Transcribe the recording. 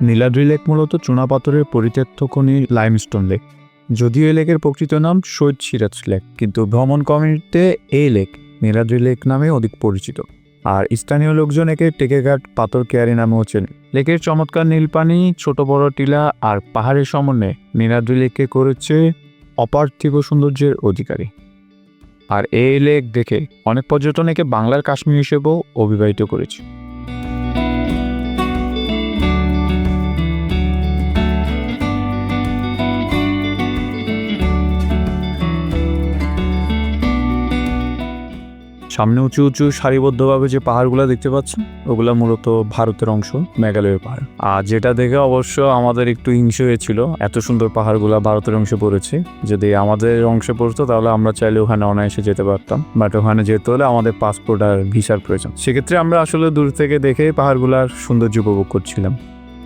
Niladri lake মূলত চুনাপাথরের পরিত্যক্ত খনি লাইমস্টোন লেক। যদিও এই লেকের প্রকৃত নাম শহীদ সিরাজ লেক, কিন্তু ভ্রমণ কমিউনিটিতে এই লেক নীলাদ্রি লেক নামে অধিক পরিচিত। আর স্থানীয় লোকজন একে টেকেঘাট পাথর কেয়ারি নামেও চেনে। লেকের চমৎকার নীল পানি, ছোট বড় টিলা আর পাহাড়ের সমন্বয়ে নীলাদ্রি লেককে করেছে অপার্থিব সৌন্দর্যের অধিকারী। আর এই লেক দেখে অনেক পর্যটন একে বাংলার কাশ্মীর হিসেবেও অভিবাহিত করেছে। সামনে উঁচু উঁচু সারিবদ্ধভাবে যে পাহাড়গুলো দেখতে পাচ্ছেন, ওগুলা মূলত ভারতের অংশ, মেঘালয়ের পাহাড়। আর যেটা দেখে অবশ্য আমাদের একটু হিংসে হয়েছিল, এত সুন্দর পাহাড়গুলা ভারতের অংশে পড়েছে। যদি আমাদের অংশে পড়তো তাহলে আমরা চাইলে ওখানে অনায়াসে যেতে পারতাম, বাট ওখানে যেতে হলে আমাদের পাসপোর্ট আর ভিসার প্রয়োজন। সেক্ষেত্রে আমরা আসলে দূর থেকে দেখে পাহাড়গুলার সৌন্দর্য উপভোগ করছিলাম।